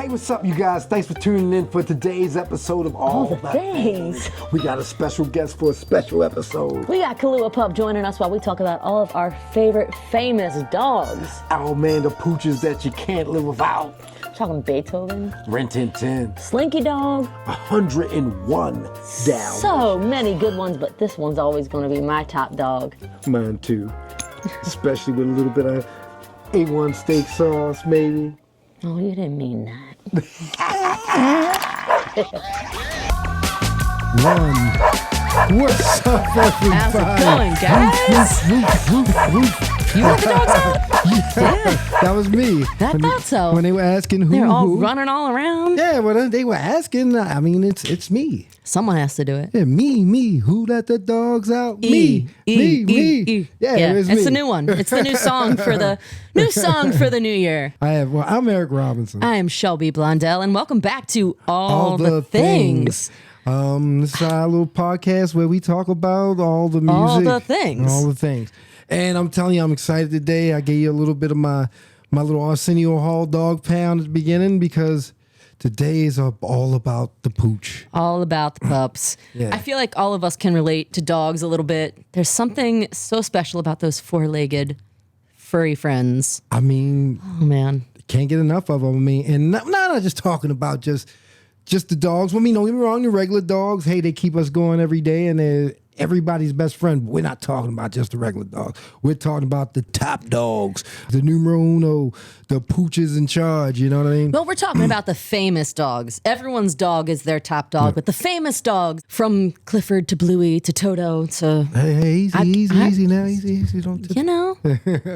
Hey, what's up, you guys? Thanks for tuning in for today's episode of All the Things. We got a special guest for a special episode. We got Kahlua Pup joining us while we talk about all of our favorite famous dogs. Our man, the pooches that you can't live without. Talking Beethoven, Rin Tin Tin, Slinky Dog, 101 down. So many good ones, but this one's always going to be my top dog. Mine too, especially with a little bit of A1 steak sauce, maybe. Oh, you didn't mean that. What's up, everybody? How's it going, guys? You let the dogs out? Yeah, that was me. That thought so. When they were asking who, they're all running all around. Yeah, well, they were asking. I mean, it's me. Someone has to do it. Yeah, me. Who let the dogs out? Me. Yeah, it's me. the new one. It's the new song for the new year. I'm Eric Robinson. I am Shelby Blondell, and welcome back to All the Things. This is our little podcast where we talk about all the music. All the things. And I'm telling you, I'm excited today. I gave you a little bit of my little Arsenio Hall dog pound at the beginning because today is all about the pooch. All about the pups. Yeah. I feel like all of us can relate to dogs a little bit. There's something so special about those four-legged, furry friends. I mean, oh man, can't get enough of them. I mean, and not just talking about just the dogs. Well, I mean, don't get me wrong, the regular dogs, hey, they keep us going every day and they're everybody's best friend. But we're not talking about just the regular dogs. We're talking about the top dogs, the numero uno, the pooches in charge, you know what I mean? Well, we're talking about the famous dogs. Everyone's dog is their top dog, but the famous dogs, from Clifford to Bluey to Toto to... Hey, easy now. Easy. Don't you know,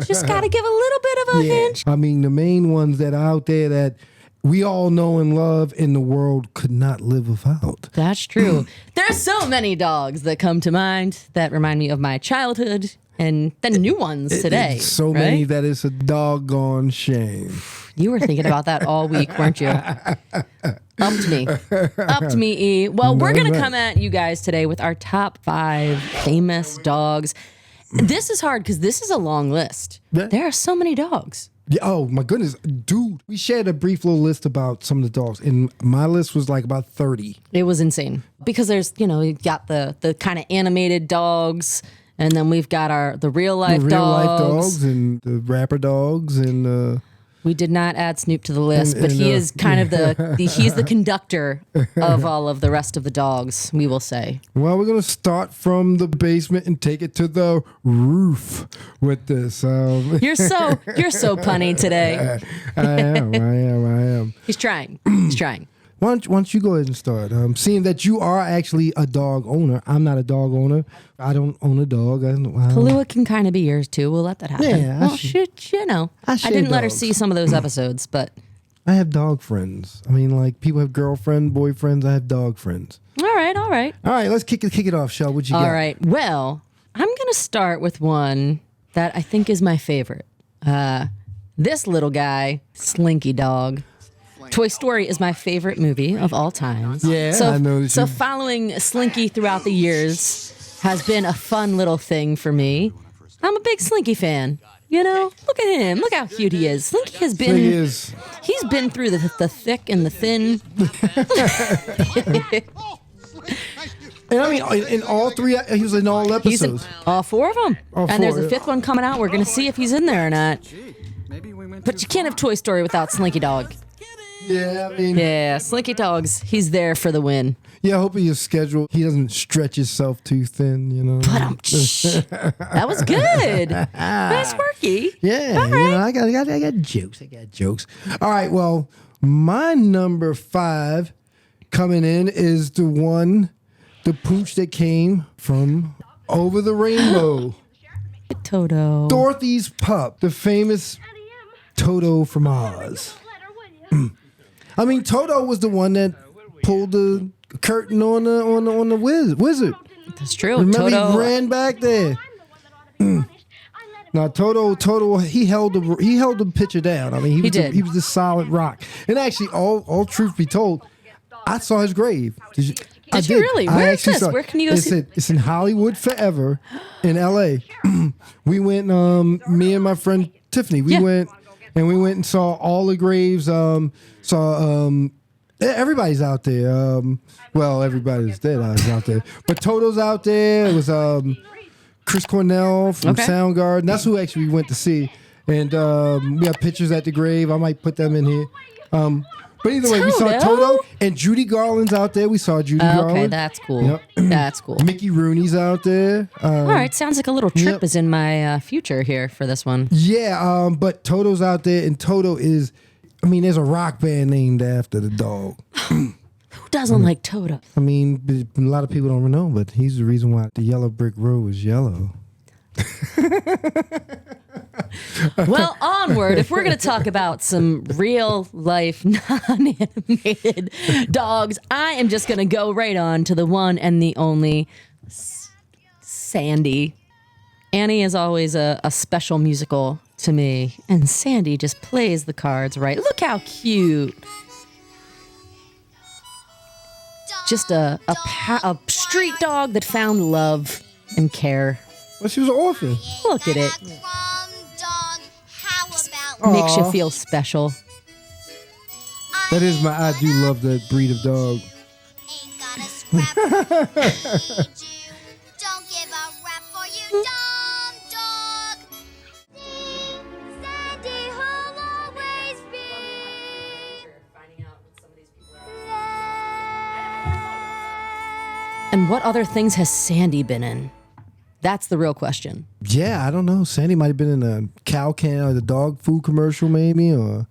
just got to give a little bit of a hint. I mean, the main ones that are out there that we all know and love in the world could not live without. That's true. There's so many dogs that come to mind that remind me of my childhood and then new ones today. So many that it's a doggone shame. You were thinking about that all week, weren't you? Up to me, E. Well, we're going to come at you guys today with our top 5 famous dogs. This is hard because this is a long list. There are so many dogs. Yeah, oh my goodness, dude. We shared a brief little list about some of the dogs, and my list was like about 30. It was insane because there's, you've got the kind of animated dogs, and then we've got the real life dogs and the rapper dogs, and we did not add Snoop to the list, but he is kind of he's the conductor of all of the rest of the dogs, we will say. Well, we're going to start from the basement and take it to the roof with this. You're so punny today. I am. He's trying. Why don't you go ahead and start? Seeing that you are actually a dog owner. I'm not a dog owner. I don't own a dog. Kahlua can kind of be yours too. We'll let that happen. Yeah, I didn't let her see some of those episodes, but I have dog friends. I mean, like people have girlfriend, boyfriends. I have dog friends. All right. All right, let's kick it off, Shel. What you got? All right. Well, I'm gonna start with one that I think is my favorite. This little guy, Slinky Dog. Toy Story is my favorite movie of all time. Yeah, I know. So following Slinky throughout the years has been a fun little thing for me. I'm a big Slinky fan. Look at him. Look how cute he is. Slinky has been. He's been through the thick and the thin. And I mean, in all 3, he was in all episodes. He's in all 4 of them. And there's a 5th one coming out. We're going to see if he's in there or not. But you can't have Toy Story without Slinky Dog. Yeah, I mean. Yeah, Slinky Dog's, he's there for the win. Yeah, I hope he is scheduled. He doesn't stretch himself too thin, That was good. Nice worky. Yeah, all right. I got jokes. All right, well, my number 5 coming in is the pooch that came from over the rainbow. Toto. Dorothy's pup, the famous Toto from Oz. I mean, Toto was the one that pulled the curtain on the wizard. That's true. Remember, Toto he ran back there. Now, Toto, he held the picture down. I mean, he was a solid rock. And actually, all truth be told, I saw his grave. Did you really? Where is this? Where can you go see? It's in Hollywood Forever in L.A. We went, me and my friend Tiffany, we went and we went and saw all the graves. Everybody's out there. Well, everybody's dead. I was out there, but Toto's out there. It was Chris Cornell from Soundgarden. That's who actually we went to see, and we have pictures at the grave. I might put them in here. But either way, we saw Toto and Judy Garland's out there. We saw Judy Garland. Okay, that's cool. Yep. That's cool. Mickey Rooney's out there. All right, sounds like a little trip is in my future here for this one. Yeah, but Toto's out there, and Toto is, there's a rock band named after the dog. Who doesn't like Toto? A lot of people don't know, but he's the reason why the yellow brick road was yellow. Well, onward. If we're going to talk about some real life non-animated dogs, I am just going to go right on to the one and the only Sandy. Annie is always a special musical to me, and Sandy just plays the cards right. Look how cute. Just a street dog that found love and care. Well, she was an orphan. Look at it. Makes you feel special. That is I do love that breed of dog. Don't give a rap for you, dumb dog. Sandy, who'll always be. And what other things has Sandy been in? That's the real question. Yeah, I don't know. Sandy might have been in a cow can or the dog food commercial, maybe, or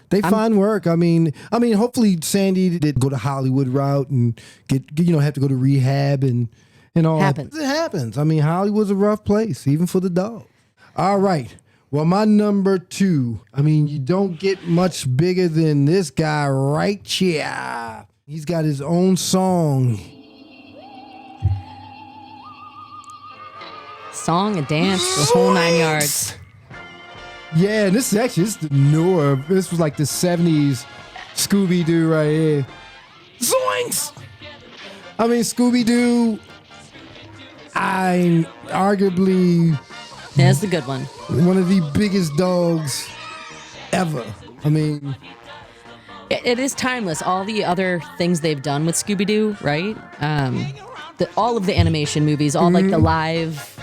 they find work. Hopefully Sandy did go the Hollywood route and have to go to rehab and all. Happens. It happens. Hollywood's a rough place, even for the dog. All right. Well, my number 2. You don't get much bigger than this guy right here. He's got his own song. Song and dance, the whole 9 yards. Yeah, and this is the newer. This was like the 70s Scooby-Doo right here. Zoinks! Scooby-Doo, I'm arguably... That's the good one. One of the biggest dogs ever. It is timeless. All the other things they've done with Scooby-Doo, right? All of the animation movies, all like the live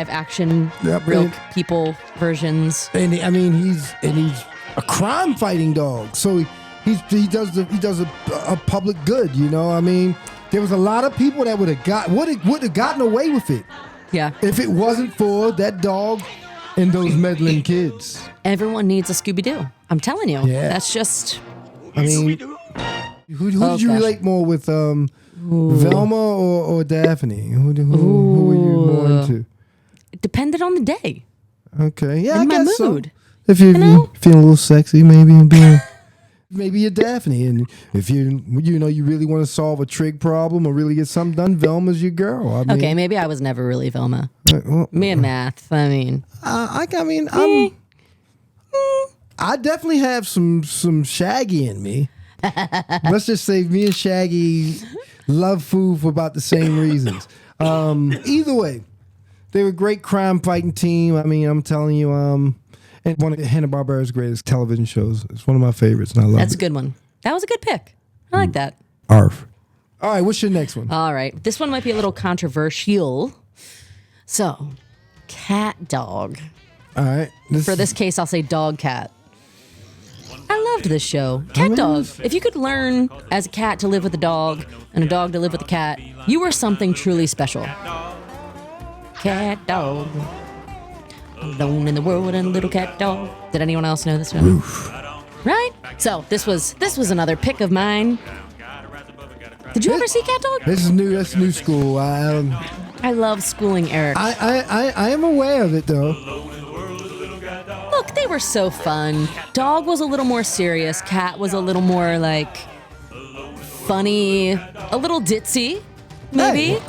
action, real people versions. And he's a crime fighting dog. So he does a public good. There was a lot of people that would have gotten away with it. Yeah. If it wasn't for that dog and those meddling kids. Everyone needs a Scooby-Doo. I'm telling you. Yeah. That's just. Who did you relate more with? Velma or Daphne? Who were you more into? It depended on the day. Okay, yeah, in I my guess mood. So. If you're feeling a little sexy, maybe maybe you're Daphne, and if you really want to solve a trig problem or really get something done, Velma's your girl. Okay, maybe I was never really Velma. Me and math. I definitely have some Shaggy in me. Let's just say me and Shaggy love food for about the same reasons. Either way, they were a great crime fighting team. I'm telling you, and one of Hanna-Barbera's greatest television shows. It's one of my favorites, and I love it. That's a good one. That was a good pick. I like that. Arf. All right, what's your next one? All right, this one might be a little controversial. So, CatDog. All right. For this case, I'll say dog cat. I loved this show. CatDog. If you could learn as a cat to live with a dog and a dog to live with a cat, you were something truly special. CatDog. Alone in the world and a little cat dog. Did anyone else know this one? Roof. Right? So this was another pick of mine. Did you ever see CatDog? This is new. That's new school. I love schooling Eric. I am aware of it though. Look, they were so fun. Dog was a little more serious. Cat was a little more like funny, a little ditzy, maybe.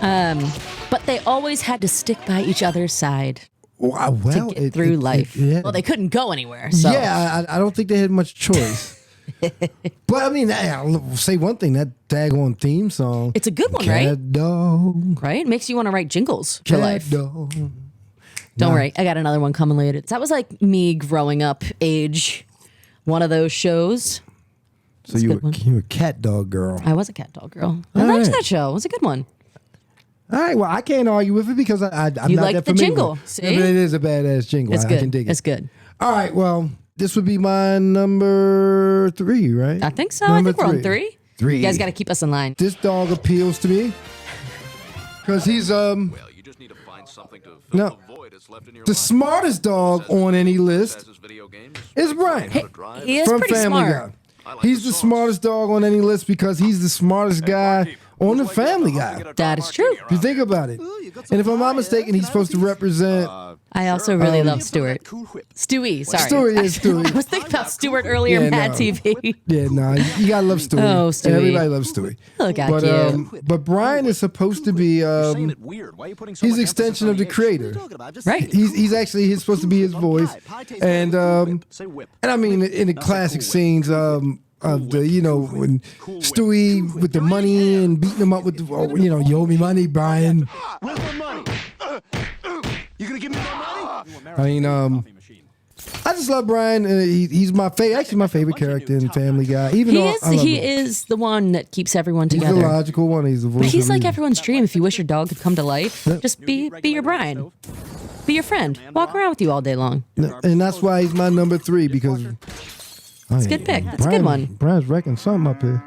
Hey. But they always had to stick by each other's side Well, to get through life. Yeah. Well, they couldn't go anywhere. So. Yeah, I don't think they had much choice. But I'll say one thing: that daggone theme song. It's a good one, right? CatDog. Right? It makes you want to write jingles for life. CatDog. Don't worry, I got another one coming later. That was like me growing up age, one of those shows. So you were a CatDog girl. I was a CatDog girl. I liked that show. It was a good one. All right, well, I can't argue with it because I'm You not like that the familiar jingle, with it. see? Yeah, but it is a badass jingle. It's I good. can dig it. It's good. All right, well, this would be my number 3, right? I think so. Number I think we're on 3. 3. You guys got to keep us in line. This dog appeals to me because he's Well, you just need to find something to fill No. the void that's left in your the life. smartest dog on any list Passes video games, is Brian. He is from pretty Family smart. Guy. He's the smartest dog on any list because he's the smartest guy on the Family Guy. That is true. If you think about it. And if I'm not mistaken, he's supposed to represent I also really love Stuart. Stewie, sorry. Stewie, yeah, Stewie. I was thinking about Stuart earlier in Mad TV. Yeah, no, you gotta love Stewie. Oh, Stewie. Everybody loves Stewie. Look at you. But Brian is supposed to be he's an extension of the creator. Right. He's supposed to be his voice, and I mean in the classic scenes of the when Stewie with the money and beating him up with the you owe me money, Brian. Where's my money? You gonna give me my money? I mean I just love Brian. He's my favorite character in Family Guy. Even though I love He him. is the one that keeps everyone He's together. the logical one. He's the voice. But he's of like reason. everyone's dream. If you wish your dog could come to life, just be your Brian. Be your friend. Walk around with you all day long. And that's why he's my number 3 because It's a good pick. That's a good one. Brian's wrecking something up here.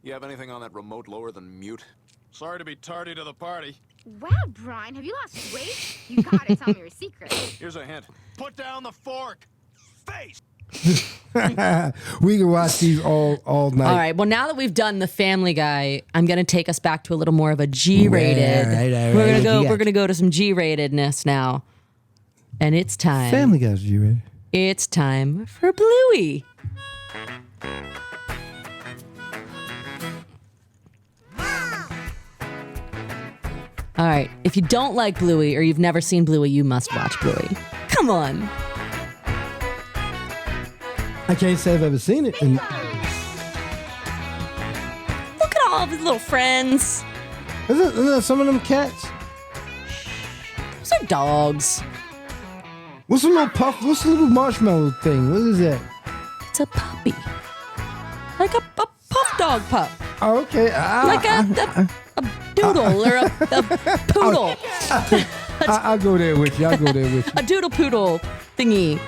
You have anything on that remote lower than mute? Sorry to be tardy to the party. Wow, Brian, have you lost weight? You gotta tell me your secret. Here's a hint. Put down the fork. Face. We can watch these all night. All right. Well, now that we've done the Family Guy, I'm going to take us back to a little more of a G-rated. Right. We're gonna go. Yeah. We're gonna go to some G-ratedness now, and it's time. Family Guy's you ready? It's time for Bluey. All right. If you don't like Bluey or you've never seen Bluey, you must watch Bluey. Come on. I can't say I've ever seen it. And Look at all of his little friends. isn't there some of them cats? Those are dogs. What's a little puff? What's the little marshmallow thing? What is that? It's a puppy. Like a puff dog pup. Oh, okay. Like a doodle or a poodle. I'll go there with you. A doodle poodle thingy.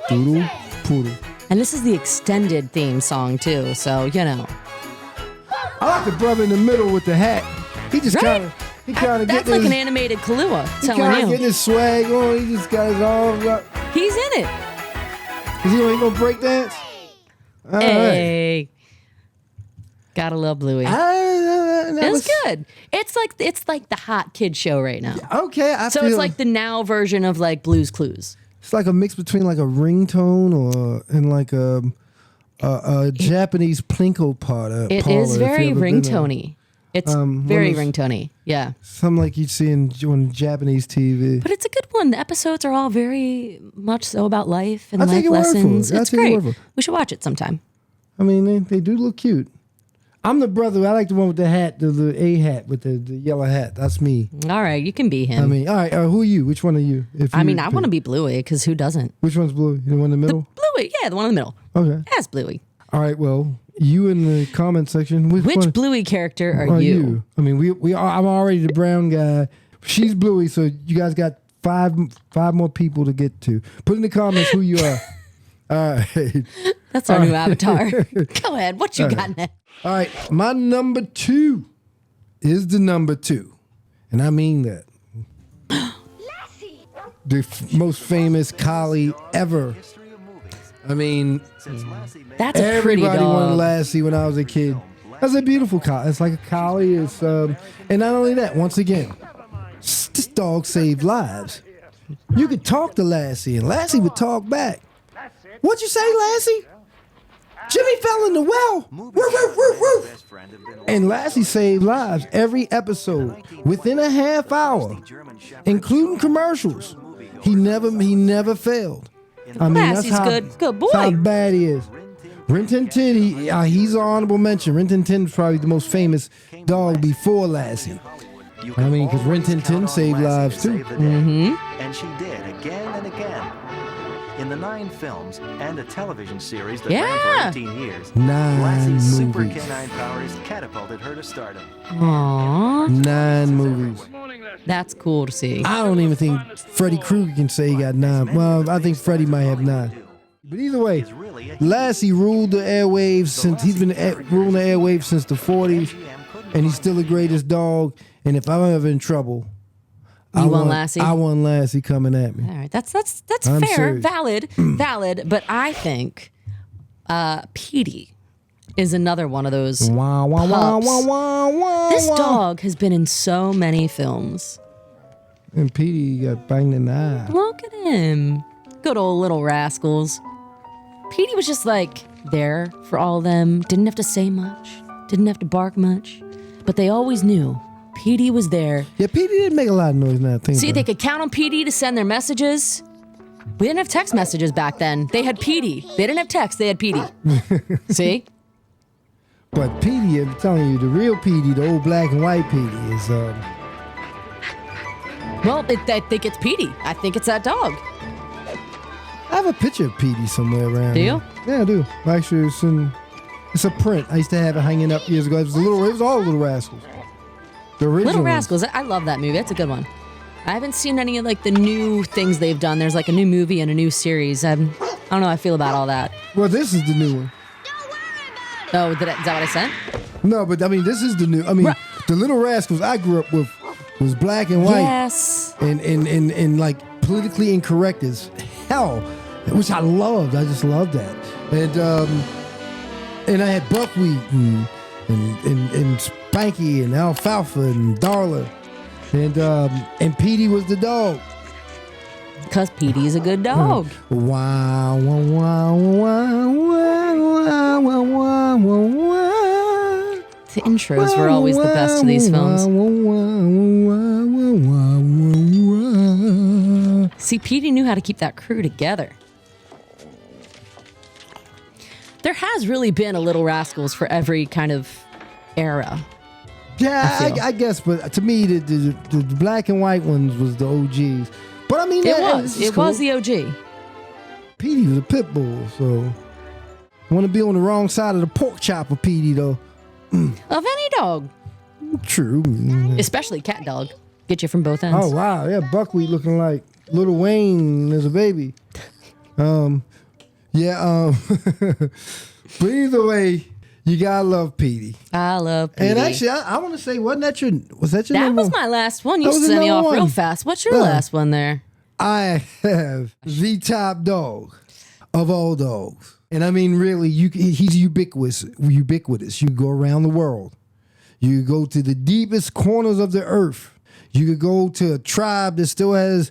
Doodle poodle. And this is the extended theme song too, so you know. I like the brother in the middle with the hat. He just Right? kind of That's like an animated Kahlua, telling getting you. his swag on. He just got his arms up. He's in it. Is he gonna break dance? All right. Hey. Gotta love Bluey. It was good. It's like the hot kid show right now. Okay, So it's like the now version of like Blue's Clues. it's like a mix between like a ringtone and like a Japanese plinko part. It is very ringtony. It's very one of those- ringtony. Yeah. Something like you'd see on Japanese TV. But it's a good one. The episodes are all very much so about life and I'll take life your word for it. lessons. I'll It's take your great. word for it. We should watch it sometime. I mean, they do look cute. I'm the brother. I like the one with the hat, the A hat with the yellow hat. That's me. All right, you can be him. I mean, all right. Who are you? Which one are you? I want to be Bluey because who doesn't? Which one's Bluey? The one in the middle? Bluey, yeah, the one in the middle. Okay. As Bluey. All right. Well, you in the comment section. Which one Bluey character are you? I mean, we are. I'm already the brown guy. She's Bluey, so you guys got five more people to get to. Put in the comments who you are. All right. That's our new avatar. Go ahead. What you got next? All right. My number 2 is the number 2, and I mean that. The most famous collie ever. I mean, That's a pretty everybody wanted dog. Lassie when I was a kid. That's a beautiful collie. It's like a collie. It's and not only that. Once again, this dog saved lives. You could talk to Lassie, and Lassie would talk back. What'd you say, Lassie? Jimmy fell in the well. Woof, woof, woof, woof. And Lassie saved lives every episode within a half hour, including commercials. He never failed. I mean, Lassie's that's how good boy. that's how bad he is. Rin Tin Tin, he's an honorable mention. Rin Tin Tin is probably the most famous dog before Lassie. You I mean, because Rin always Tin count Tin on saved Lassie lives to too. save the day. And she did again and again. In the 9 films and a television series that ran for 18 years, 9 Lassie's super movies. canine powers catapulted her to stardom. Aww. 9 movies. That's cool to see. I don't even think Freddy Krueger can say he got 9. Well, I think Freddy might have 9. But either way, Lassie ruled the airwaves since he's been ruling the airwaves since the 40s, and he's still the greatest dog. And if I'm ever in trouble, You want Lassie? I want Lassie coming at me. All right, that's I'm fair, serious. valid. But I think Petey is another one of those Wah, wah, wah, pups. wah, wah, wah, This wah. dog has been in so many films. And Petey got banged in the eye. Look at him. Good old Little Rascals. Petey was just like there for all of them. Didn't have to say much. Didn't have to bark much. But they always knew Petey was there. Yeah, Petey didn't make a lot of noise now. See, they could count on Petey to send their messages. We didn't have text messages back then. They had Petey. They didn't have text. They had Petey. See? But Petey, I'm telling you, the real Petey, the old black and white Petey is... Well, I think it's Petey. I think it's that dog. I have a picture of Petey somewhere around. Do you? Yeah, I do. Actually, it's a print. I used to have it hanging up years ago. It was all Little Rascals. The original Little ones. Rascals. I love that movie. That's a good one. I haven't seen any of like the new things they've done. There's like a new movie and a new series. I don't know how I feel about all that. Well, this is the new one. Oh, is that what I sent? No, but I mean, this is the new. I mean, the Little Rascals I grew up with was black and white. Yes. And like politically incorrect as hell, which I loved. I just loved that. And I had Buckwheat and Spanky and Alfalfa and Darla. And Petey was the dog. Because Petey's a good dog. Wow, wow, wow, wow, wow, wow, wow, wow, wow. The intros were always the best to these films. See, Petey knew how to keep that crew together. There has really been a Little Rascals for every kind of era. Yeah, I guess, but to me, the black and white ones was the OGs. But I mean, It was the OG. Petey was a pit bull, so want to be on the wrong side of the pork chop of Petey, though. Of any dog. True. Especially CatDog. Get you from both ends. Oh, wow. Yeah, Buckwheat looking like Lil Wayne as a baby. But either way, you gotta love Petey. I love Petey. And actually, I want to say, was that your That number was one? my last one. You That was sent me the off number real one. fast. What's your last one there? I have the top dog of all dogs. And I mean, really, he's ubiquitous. You go around the world. You go to the deepest corners of the earth. You could go to a tribe that still has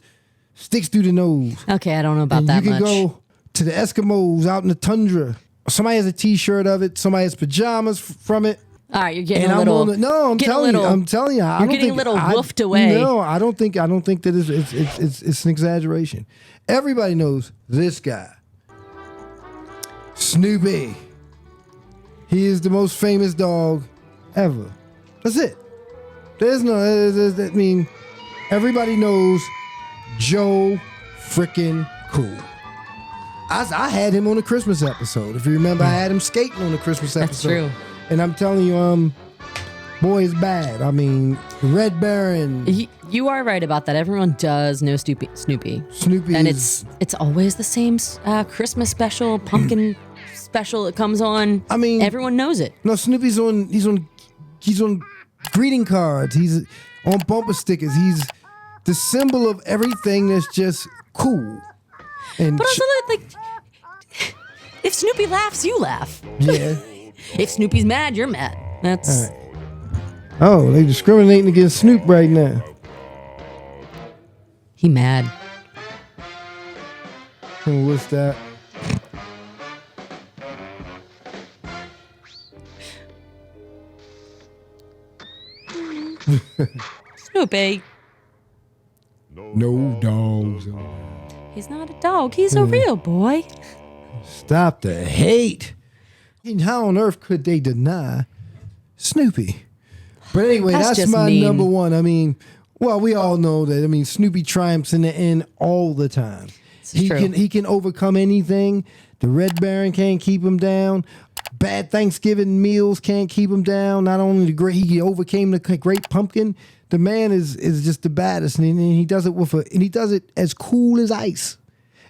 sticks through the nose. Okay, I don't know about And that you can much. go to the Eskimos out in the tundra. Somebody has a T-shirt of it. Somebody has pajamas from it. All right, you're getting And a little. I'm telling you. I You're don't getting think, a little woofed away. No, I don't think that it's an exaggeration. Everybody knows this guy, Snoopy. He is the most famous dog ever. That's it. There's no. I mean, everybody knows Joe freaking Cool. I had him on the Christmas episode. If you remember, I had him skating on the Christmas episode. That's true. And I'm telling you, boy, it's bad. I mean, Red Baron. You are right about that. Everyone does know Snoopy. Snoopy And is, it's always the same Christmas special, pumpkin special that comes on. I mean, everyone knows it. No, Snoopy's he's on greeting cards. He's on bumper stickers. He's the symbol of everything that's just cool. And But also, like, if Snoopy laughs, you laugh. yeah. If Snoopy's mad, you're mad. That's Oh, they discriminating against Snoop right now. he mad. And what's that? Snoopy. No dogs. He's not a dog. He's a real boy. Stop the hate. And how on earth could they deny Snoopy? But anyway, that's just my mean. number one. I mean, well, we all know that. I mean, Snoopy triumphs in the end all the time. True. He can overcome anything. The Red Baron can't keep him down. Bad Thanksgiving meals can't keep him down. Not only he overcame the Great Pumpkin. The man is just the baddest, and he does it and he does it as cool as ice.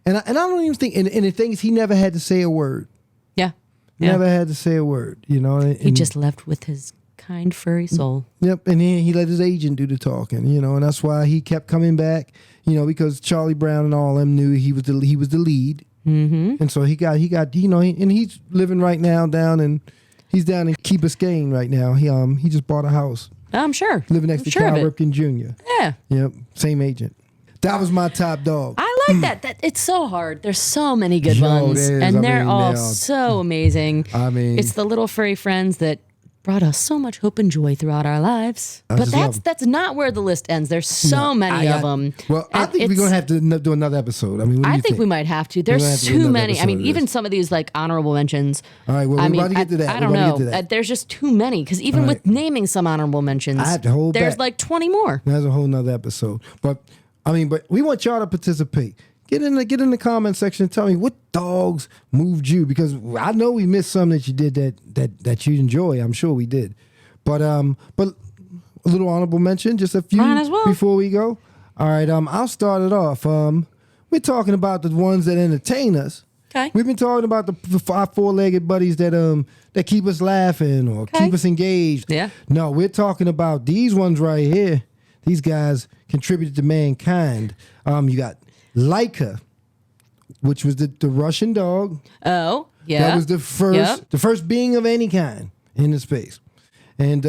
And I don't even think. And the thing is, he never had to say a word. Yeah. Never had to say a word. You know. He just left with his kind furry soul. Yep, and he let his agent do the talking. You know, and that's why he kept coming back. You know, because Charlie Brown and all them knew he was the lead. Mm-hmm. And so he got you know, and he's living right now down in Key Biscayne right now. He just bought a house. I'm sure. Living next to Cal Ripken Jr. Yeah. Yep, same agent. That was my top dog. I like that. It's so hard. There's so many good ones, and they're all so amazing. I mean, it's the little furry friends that brought us so much hope and joy throughout our lives. But that's not where the list ends. There's so many of them. Well, I think we're gonna have to do another episode. I mean, what do you think? We might have to. There's too many. I mean, even some of these like honorable mentions. All right, well, we're about to get to that. I don't know. There's just too many because even with naming some honorable mentions, I have to hold there's back. like 20 more. That's a whole nother episode. But we want y'all to participate. Get in the comment section and tell me what dogs moved you, because I know we missed some that you did that you enjoy. I'm sure we did. But a little honorable mention, just a few before we go. All right, I'll start it off. We're talking about the ones that entertain us. Okay. We've been talking about our four-legged buddies that keep us laughing or keep us engaged. Yeah. No, we're talking about these ones right here. These guys contributed to mankind. You got Laika, which was the Russian dog. Oh, yeah. That was the first being of any kind in the space. And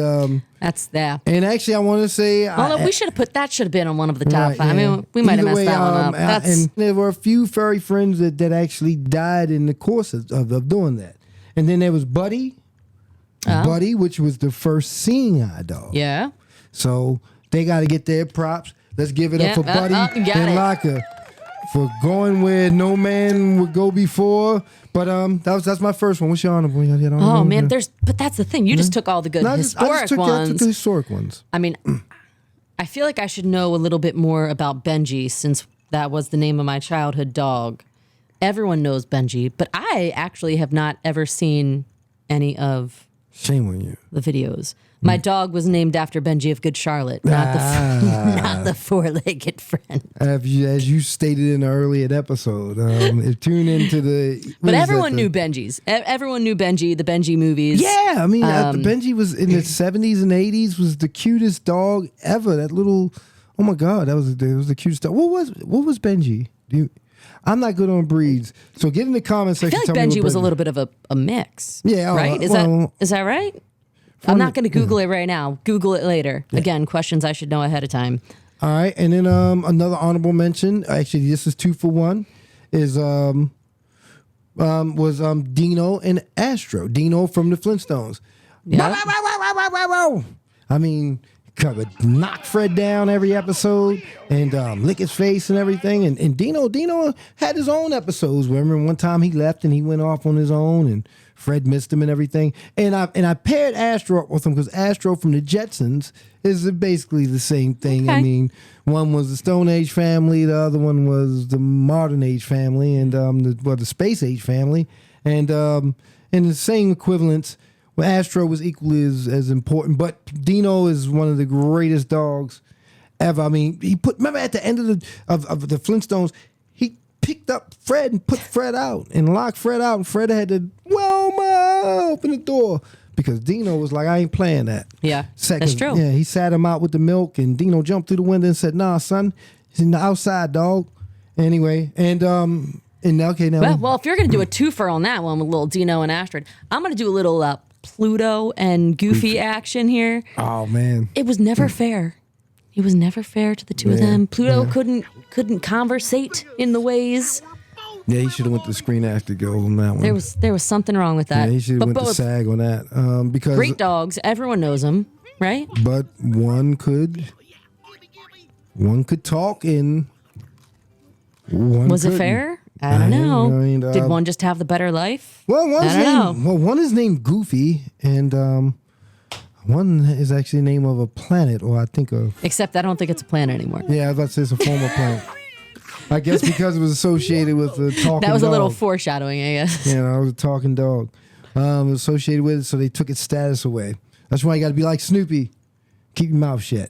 that's that. And actually, I want to say, we should have been on one of the top five. Yeah. I mean, we might have messed that one up. And there were a few furry friends that actually died in the course of doing that. And then there was Buddy, which was the first seeing eye dog. Yeah. So they got to get their props. Let's give it up for Buddy and Laika for going where no man would go before. But that's my first one. What's your honorable? Oh man, but that's the thing. You just took all the good historic ones. I took the historic ones. I mean, I feel like I should know a little bit more about Benji, since that was the name of my childhood dog. Everyone knows Benji, but I actually have not ever seen any of Shame on you. The videos. My dog was named after Benji of Good Charlotte, not the four-legged friend. As you stated in an earlier episode, tune into the. But everyone knew Benji's. Everyone knew Benji, the Benji movies. Yeah, I mean, Benji was in the 70s and 80s. Was the cutest dog ever. That little, oh my God, that was the cutest dog. What was Benji? I'm not good on breeds, so get in the comment section. I feel like Benji was a little bit of a mix. Yeah, right. Is that right? I'm not going to Google it right now. Google it later. Yeah. Again, questions I should know ahead of time. All right, and then another honorable mention. Actually, this is 2 for 1. Was Dino and Astro. Dino from the Flintstones. Yeah. I mean, would knock Fred down every episode and lick his face and everything. And Dino had his own episodes. Remember one time he left and he went off on his own and Fred missed him and everything. And I paired Astro up with him because Astro from the Jetsons is basically the same thing. Okay. I mean, one was the Stone Age family, the other one was the Modern Age family, and the Space Age family. And the same equivalents. Well, Astro was equally as important, but Dino is one of the greatest dogs ever. I mean, remember at the end of the Flintstones, he picked up Fred and put Fred out and locked Fred out, and Fred had to open the door because Dino was like, I ain't playing that. Yeah, that's true. Yeah, he sat him out with the milk, and Dino jumped through the window and said, "Nah, son, he's in the outside, dog." Anyway, and now. Well, if you're gonna do a twofer on that one with little Dino and Astrid, I'm gonna do a little Pluto and Goofy action here. Oh man, it was never fair. It was never fair to the two of them. Pluto couldn't conversate in the ways. Yeah, he should have went to Screen Actor Guild on that one. There was something wrong with that. Yeah, he should have went to SAG on that. Because great dogs, everyone knows them, right? But one could talk and one was couldn't. It fair? I don't know. Did one just have the better life? Well, one is named Goofy, and One is actually the name of a planet, or I think of. Except I don't think it's a planet anymore. Yeah, I was about to say it's a former planet. I guess because it was associated with the talking dog. That was a little foreshadowing, I guess. Yeah, it was a talking dog. It was associated with it, so they took its status away. That's why you got to be like Snoopy. Keep your mouth shut.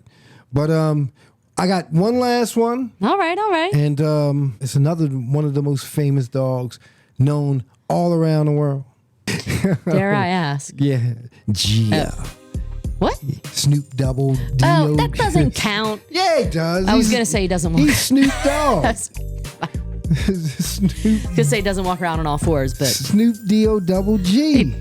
But I got one last one. All right. And it's another one of the most famous dogs known all around the world. Dare I ask? Yeah. Gia. What? Snoop Double Dino. Oh, that doesn't count. Yeah, it does. I was going to say he doesn't walk. He's Snoop Dogg. Snoop. Going to say he doesn't walk around on all fours, but. Snoop D-O double G.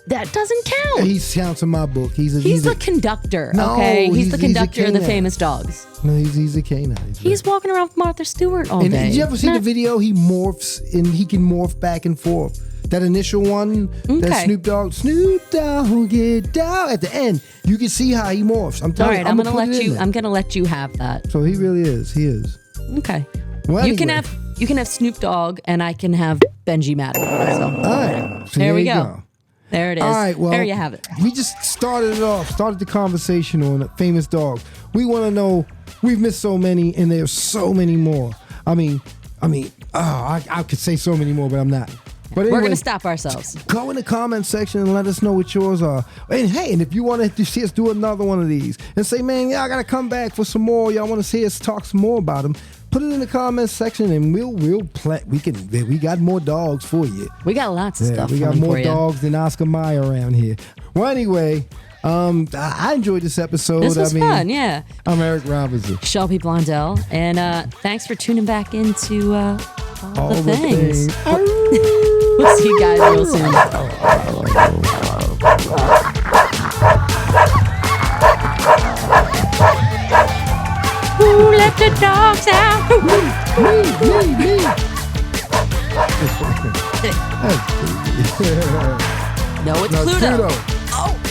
That doesn't count. He counts in my book. He's the conductor, No, okay? He's the he's a conductor of the canine. famous dogs. No, he's a canine. He's walking around with Martha Stewart all And day. did you ever see the video? He morphs and he can morph back and forth. That initial one, that Snoop Dogg, get down at the end. You can see how he morphs. I'm telling all right, you. I'm gonna let you have that. So he really is. He is. Okay. Well, You anyway. can have Snoop Dogg and I can have Benji Madden. So. All right. So There we you go. There it is. All right, well, there you have it. We just started the conversation on famous dogs. We want to know, we've missed so many, and there's so many more. I could say so many more, but I'm not. But anyway, We're going to stop ourselves. go in the comment section and let us know what yours are. And hey, and if you want to see us do another one of these and say, man, y'all got to come back for some more. Y'all want to see us talk some more about them. Put it in the comment section and we'll play. We got more dogs for you. We got lots of stuff. We got coming more for dogs than Oscar Mayer around here. Well, anyway, I enjoyed this episode. This was fun, yeah. I'm Eric Robinson. Shelby Blondell, and thanks for tuning back into all the things. We'll see you guys real soon. Ooh, let the dogs out. Me. No, it's Pluto. Pluto. Oh.